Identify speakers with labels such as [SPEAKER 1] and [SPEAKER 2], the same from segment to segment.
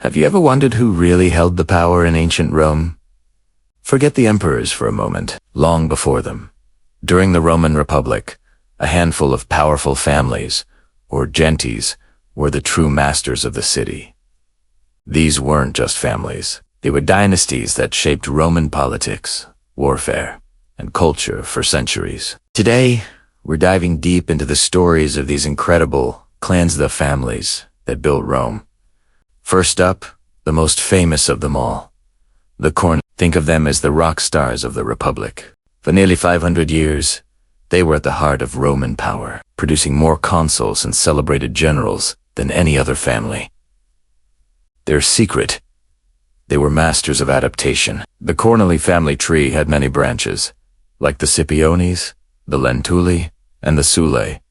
[SPEAKER 1] Have you ever wondered who really held the power in ancient Rome? Forget the emperors for a moment. Long before them, during the Roman Republic, a handful of powerful families, or gentes, were the true masters of the city. These weren't just families. They were dynasties that shaped Roman politics, warfare, and culture for centuries. Today, we're diving deep into the stories of these incredible clans, the families that built Rome. First up, the most famous of them all, the Cornelii. Think of them as the rock stars of the Republic. For nearly 500 years, they were at the heart of Roman power, producing more consuls and celebrated generals than any other family. Their secret: they were masters of adaptation. The Cornelii family tree had many branches, like the Scipiones, the Lentuli, and the Sullae,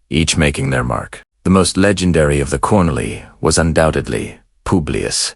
[SPEAKER 1] each making their mark. The most legendary of the Cornelii was undoubtedly Publius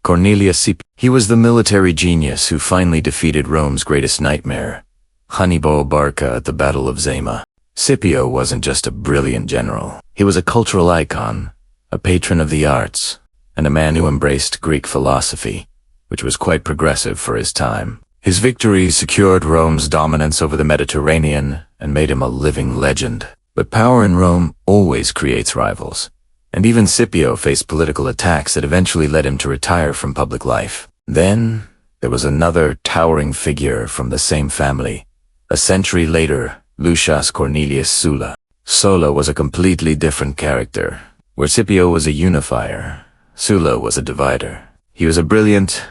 [SPEAKER 1] Cornelius Scipio. He was the military genius who finally defeated Rome's greatest nightmare, Hannibal Barca, at the Battle of Zama. Scipio wasn't just a brilliant general. He was a cultural icon, a patron of the arts, and a man who embraced Greek philosophy, which was quite progressive for his time. His victories secured Rome's dominance over the Mediterranean and made him a living legend. But power in Rome always creates rivals, and even Scipio faced political attacks that eventually led him to retire from public life. Then, there was another towering figure from the same family. A century later, Lucius Cornelius Sulla. Sulla was a completely different character. Where Scipio was a unifier, Sulla was a divider. He was a brilliant,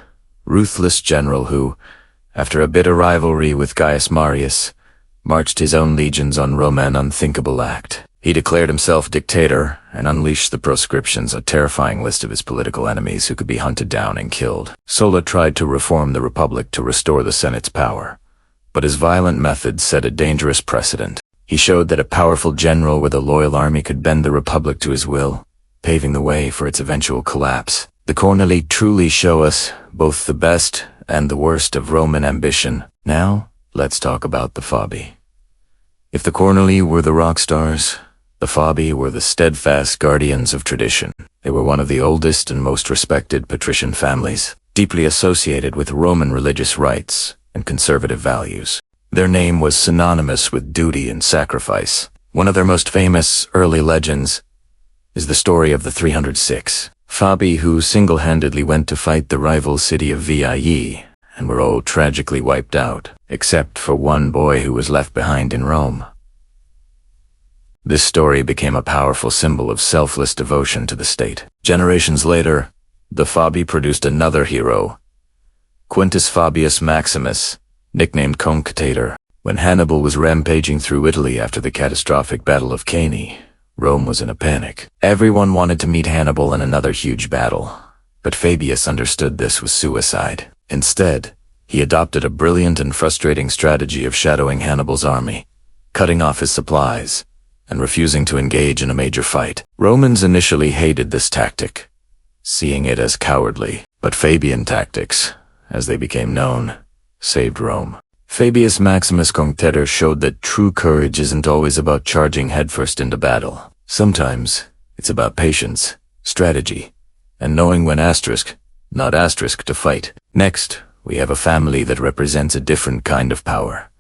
[SPEAKER 1] ruthless general who, after a bitter rivalry with Gaius Marius, marched his own legions on Rome, an unthinkable act. He declared himself dictator and unleashed the proscriptions, a terrifying list of his political enemies who could be hunted down and killed. Sulla tried to reform the Republic to restore the Senate's power, but his violent methods set a dangerous precedent. He showed that a powerful general with a loyal army could bend the Republic to his will, paving the way for its eventual collapse. The Cornelii truly show us both the best and the worst of Roman ambition. Now, let's talk about the Fabii. If the Cornelii were the rock stars, the Fabii were the steadfast guardians of tradition. They were one of the oldest and most respected patrician families, deeply associated with Roman religious rites and conservative values. Their name was synonymous with duty and sacrifice. One of their most famous early legends is the story of the 306 Fabii, who single-handedly went to fight the rival city of Veii, and were all tragically wiped out, except for one boy who was left behind in Rome. This story became a powerful symbol of selfless devotion to the state. Generations later, the Fabii produced another hero, Quintus Fabius Maximus, nicknamed Cunctator. When Hannibal was rampaging through Italy after the catastrophic Battle of Cannae, Rome was in a panic. Everyone wanted to meet Hannibal in another huge battle, but Fabius understood this was suicide. Instead, he adopted a brilliant and frustrating strategy of shadowing Hannibal's army, cutting off his supplies, and refusing to engage in a major fight. Romans initially hated this tactic, seeing it as cowardly, but Fabian tactics, as they became known, saved Rome. Fabius Maximus Cunctator showed that true courage isn't always about charging headfirst into battle. Sometimes, it's about patience, strategy, and knowing when not asterisk to fight. Next, we have a family that represents a different kind of power.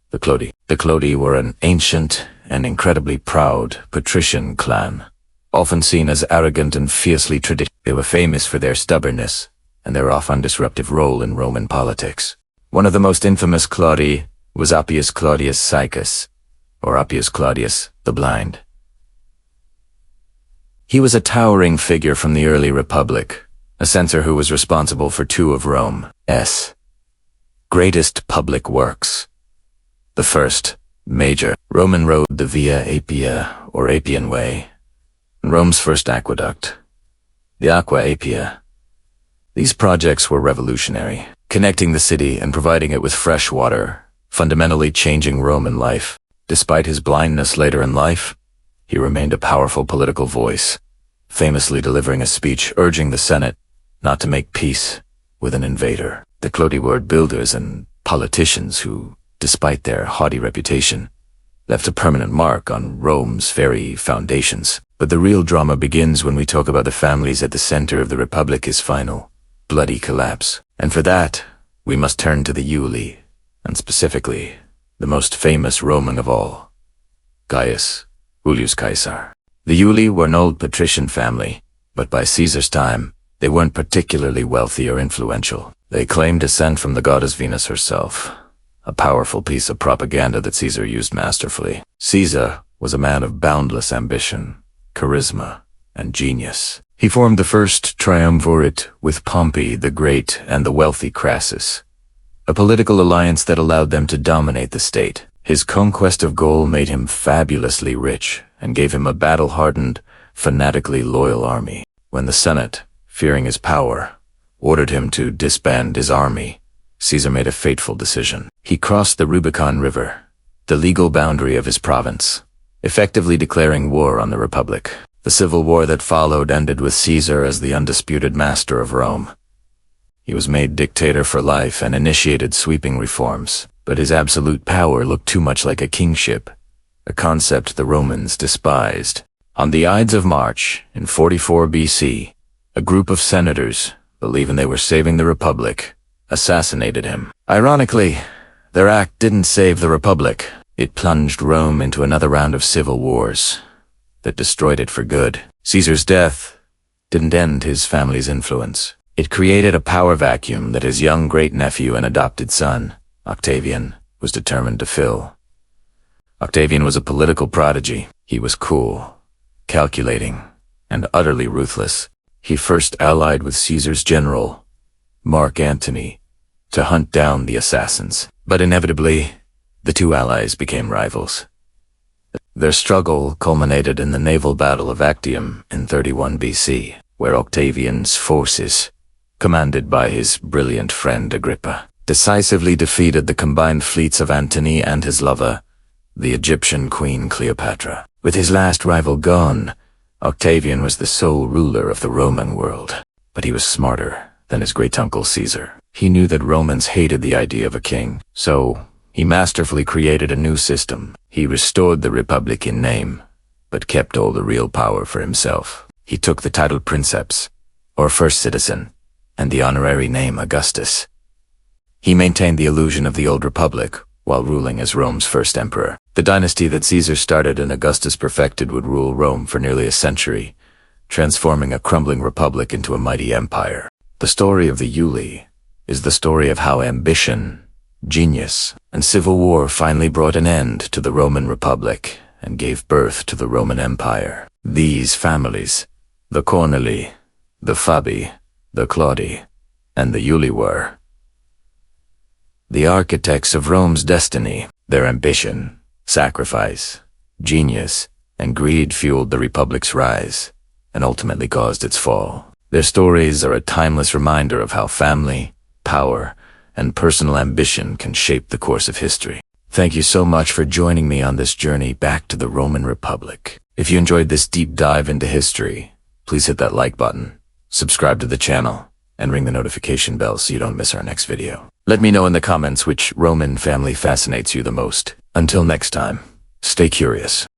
[SPEAKER 1] The Claudii. The Claudii were an ancient and incredibly proud patrician clan, often seen as arrogant and fiercely traditional. They were famous for their stubbornness and their often disruptive role in Roman politics. One of the most infamous Claudii was Appius Claudius Caecus, or Appius Claudius the Blind. He was a towering figure from the early Republic, a censor who was responsible for two of Rome's greatest public works. The first, major, Roman road, the Via Appia, or Appian Way, and Rome's first aqueduct, the Aqua Appia. These projects were revolutionary, connecting the city and providing it with fresh water, fundamentally changing Roman life. Despite his blindness later in life, he remained a powerful political voice, famously delivering a speech urging the Senate not to make peace with an invader. The Claudii were builders and politicians who, despite their haughty reputation, left a permanent mark on Rome's very foundations. But the real drama begins when we talk about the families at the center of the Republic's final, bloody collapse. And for that, we must turn to the Julii, and specifically, the most famous Roman of all, Gaius, Julius Caesar. The Julii were an old patrician family, but by Caesar's time, they weren't particularly wealthy or influential. They claimed descent from the goddess Venus herself, a powerful piece of propaganda that Caesar used masterfully. Caesar was a man of boundless ambition, charisma, and genius. He formed the first triumvirate with Pompey the Great and the wealthy Crassus, a political alliance that allowed them to dominate the state. His conquest of Gaul made him fabulously rich and gave him a battle-hardened, fanatically loyal army. When the Senate, fearing his power, ordered him to disband his army, Caesar made a fateful decision. He crossed the Rubicon River, the legal boundary of his province, effectively declaring war on the Republic. The civil war that followed ended with Caesar as the undisputed master of Rome. He was made dictator for life and initiated sweeping reforms, but his absolute power looked too much like a kingship, a concept the Romans despised. On the Ides of March, in 44 BC, a group of senators, believing they were saving the Republic, assassinated him. Ironically, their act didn't save the Republic. It plunged Rome into another round of civil wars that destroyed it for good. Caesar's death didn't end his family's influence. It created a power vacuum that his young great-nephew and adopted son, Octavian, was determined to fill. Octavian was a political prodigy. He was cool, calculating, and utterly ruthless. He first allied with Caesar's general, Mark Antony, to hunt down the assassins. But inevitably, the two allies became rivals. Their struggle culminated in the naval battle of Actium in 31 BC, where Octavian's forces, commanded by his brilliant friend Agrippa, decisively defeated the combined fleets of Antony and his lover, the Egyptian queen Cleopatra. With his last rival gone, Octavian was the sole ruler of the Roman world. But he was smarter than his great-uncle Caesar. He knew that Romans hated the idea of a king, so he masterfully created a new system. He restored the Republic in name, but kept all the real power for himself. He took the title Princeps, or First Citizen, and the honorary name Augustus. He maintained the illusion of the old Republic while ruling as Rome's first emperor. The dynasty that Caesar started and Augustus perfected would rule Rome for nearly a century, transforming a crumbling republic into a mighty empire. The story of the Julii is the story of how ambition, genius, and civil war finally brought an end to the Roman Republic and gave birth to the Roman Empire. These families, the Cornelii, the Fabii, the Claudii, and the Julii were the architects of Rome's destiny. Their ambition, sacrifice, genius, and greed fueled the Republic's rise and ultimately caused its fall. Their stories are a timeless reminder of how family, power, and personal ambition can shape the course of history. Thank you so much for joining me on this journey back to the Roman Republic. If you enjoyed this deep dive into history, please hit that like button, subscribe to the channel, and ring the notification bell so you don't miss our next video. Let me know in the comments which Roman family fascinates you the most. Until next time, stay curious.